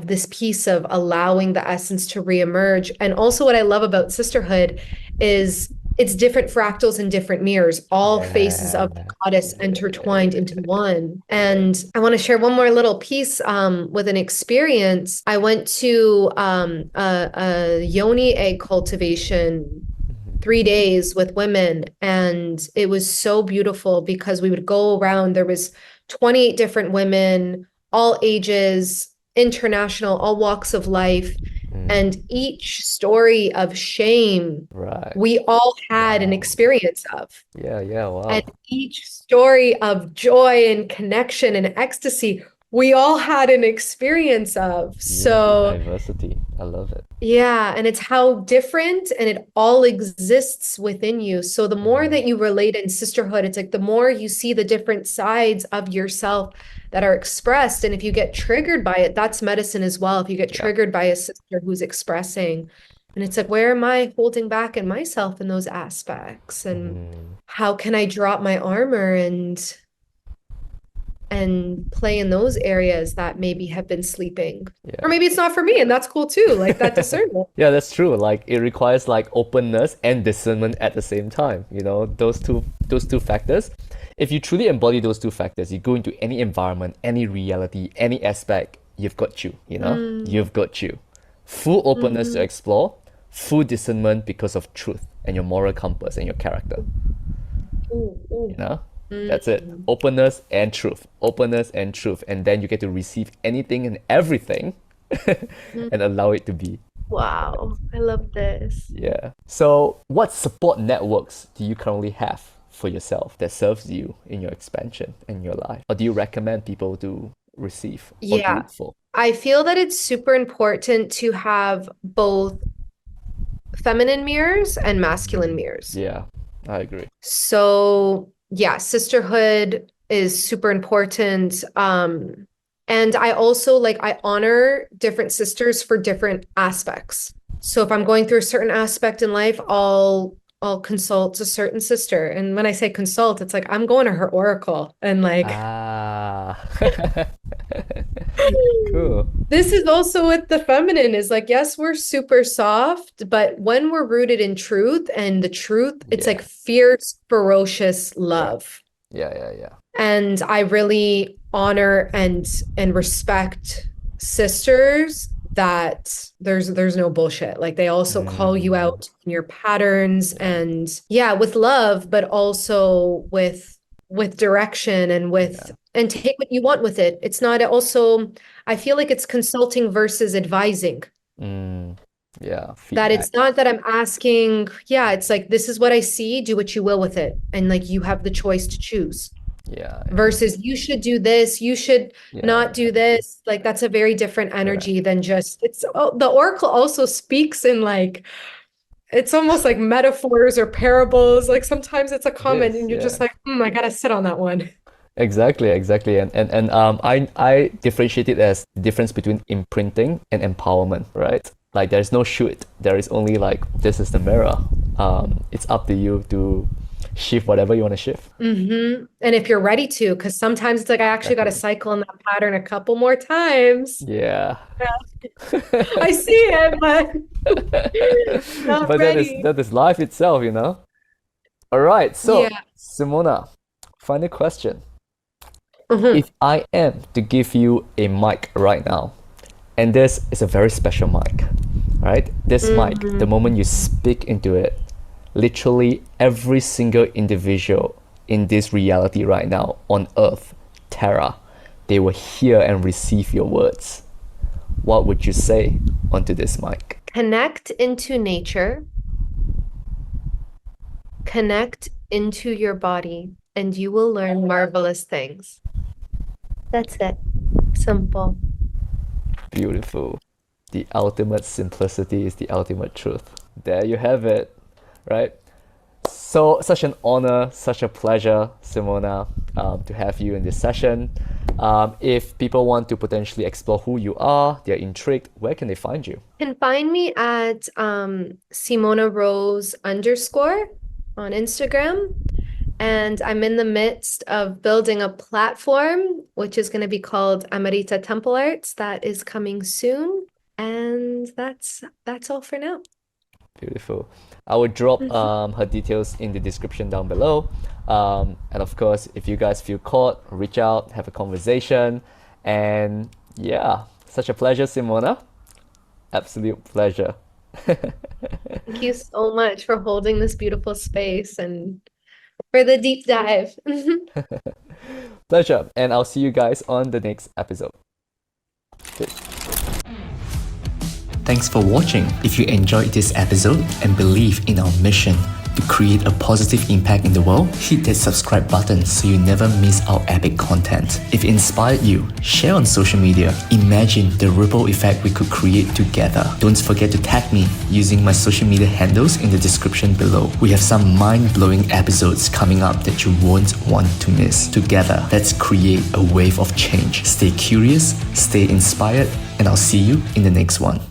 Speaker 1: this piece of allowing the essence to reemerge. And also what I love about sisterhood is it's different fractals and different mirrors, all faces
Speaker 2: yeah.
Speaker 1: of the goddess intertwined into
Speaker 2: Yeah.
Speaker 1: one. And I want to share one more little piece with an experience. I went to a yoni egg cultivation
Speaker 2: Mhm.
Speaker 1: 3 days with women, and it was so beautiful because we would go around. There was 28 different women, all ages, international, all walks of life, and
Speaker 2: Mm,
Speaker 1: each story of shame
Speaker 2: right.
Speaker 1: we all had an
Speaker 2: Wow.
Speaker 1: experience of,
Speaker 2: Yeah, yeah,
Speaker 1: and
Speaker 2: wow.
Speaker 1: each story of joy and connection and ecstasy we all had an experience of.
Speaker 2: Unity,
Speaker 1: So
Speaker 2: diversity. I love it.
Speaker 1: yeah, and it's how different and it all exists within you. So the more
Speaker 2: Mm,
Speaker 1: that you relate in sisterhood, it's like the more you see the different sides of yourself that are expressed. And if you get triggered by it, that's medicine as well. If you get
Speaker 2: yeah.
Speaker 1: triggered by a sister who's expressing, and it's like, where am I holding back in myself in those aspects? And
Speaker 2: Mm,
Speaker 1: how can I drop my armor and play in those areas that maybe have been sleeping? Or
Speaker 2: yeah.
Speaker 1: maybe it's not for me, and that's cool too, like that discernment.
Speaker 2: Yeah, that's true. Like it requires like openness and discernment at the same time. Those two factors. If you truly embody those two factors, you go into any environment, any reality, any aspect, you've got you.
Speaker 1: Mm,
Speaker 2: You've got you. Full openness to
Speaker 1: mhm.
Speaker 2: explore, full discernment because of truth and your moral compass and your character.
Speaker 1: Ooh,
Speaker 2: You
Speaker 1: ooh.
Speaker 2: know? That's it.
Speaker 1: Mm,
Speaker 2: Openness and truth. Openness and truth. And then you get to receive anything and everything
Speaker 1: mm.
Speaker 2: and allow it to be.
Speaker 1: Wow, I love this.
Speaker 2: Yeah. So, what support networks do you currently have for yourself that serves you in your expansion in your life? Or do you recommend people to receive or to
Speaker 1: Yeah,
Speaker 2: look for?
Speaker 1: I feel that it's super important to have both feminine mirrors and masculine
Speaker 2: Mm,
Speaker 1: mirrors.
Speaker 2: yeah, I agree.
Speaker 1: So, yeah, sisterhood is super important. And I also like I honor different sisters for different aspects. So if I'm going through a certain aspect in life, I'll I'll consult a certain sister. And when I say consult, it's like I'm going to her oracle and like
Speaker 2: Ah, cool.
Speaker 1: this is also with the feminine is like, yes, we're super soft, but when we're rooted in truth and the truth, it's like
Speaker 2: Yeah,
Speaker 1: fierce, ferocious
Speaker 2: right.
Speaker 1: love.
Speaker 2: Yeah.
Speaker 1: And I really honor and respect sisters that there's no bullshit. Like they also call you
Speaker 2: Mm,
Speaker 1: out in your patterns
Speaker 2: yeah,
Speaker 1: and yeah, with love, but also with direction and with
Speaker 2: yeah.
Speaker 1: and take what you want with it. It's not also I feel like it's consulting versus advising.
Speaker 2: Mm, yeah,
Speaker 1: That
Speaker 2: feedback.
Speaker 1: it's not that I'm asking, yeah, it's like this is what I see, do what you will with it. And like you have the choice to choose
Speaker 2: Yeah.
Speaker 1: versus you should do this, you should not
Speaker 2: Yeah,
Speaker 1: do this. Like that's a very different
Speaker 2: correct.
Speaker 1: energy than just it's oh, the oracle also speaks in like it's almost like metaphors or parables. Like sometimes it's a
Speaker 2: It
Speaker 1: comment
Speaker 2: is,
Speaker 1: and you're just
Speaker 2: yeah.
Speaker 1: like, I gotta sit on that one.
Speaker 2: Exactly. And I differentiate it as the difference between imprinting and empowerment, right? Like there's no shoot. There is only like this is the mirror. It's up to you to shift whatever you want to shift.
Speaker 1: And if you're ready to, because sometimes it's like I actually got to
Speaker 2: Exactly.
Speaker 1: cycle in that pattern a couple more times.
Speaker 2: Yeah.
Speaker 1: I see it, but not
Speaker 2: But that is
Speaker 1: ready.
Speaker 2: that is life itself, you know? All right, so
Speaker 1: Yeah.
Speaker 2: Simona, final question.
Speaker 1: Mhm.
Speaker 2: If I am to give you a mic right now, and this is a very special mic, right? This mic, the
Speaker 1: Mhm.
Speaker 2: moment you speak into it, literally every single individual in this reality right now on Earth, Terra, they will hear and receive your words. What would you say onto this mic?
Speaker 1: Connect into nature, connect into your body, and you will learn marvelous things. That's it. Simple.
Speaker 2: Beautiful. The ultimate simplicity is the ultimate truth. There you have it, right? So, such an honor, such a pleasure, Simona, to have you in this session. If people want to potentially explore who you are, they're intrigued, where can they find you?
Speaker 1: You can find me at Simona Rose underscore on Instagram. And I'm in the midst of building a platform, which is going to be called Amarita Temple Arts. That is coming soon. And that's all for now.
Speaker 2: Beautiful. I will drop
Speaker 1: Mhm.
Speaker 2: her details in the description down below. And of course, if you guys feel caught, reach out, have a conversation. And yeah, such a pleasure, Simona. Absolute pleasure.
Speaker 1: Thank you so much for holding this beautiful space and for the deep dive.
Speaker 2: Pleasure. And I'll see you guys on the next episode. Cheers. Thanks for watching. If you enjoyed this episode and believe in our mission to create a positive impact in the world, hit that subscribe button so you never miss our epic content. If it inspired you, share on social media. Imagine the ripple effect we could create together. Don't forget to tag me using my social media handles in the description below. We have some mind-blowing episodes coming up that you won't want to miss. Together, let's create a wave of change. Stay curious, stay inspired, and I'll see you in the next one.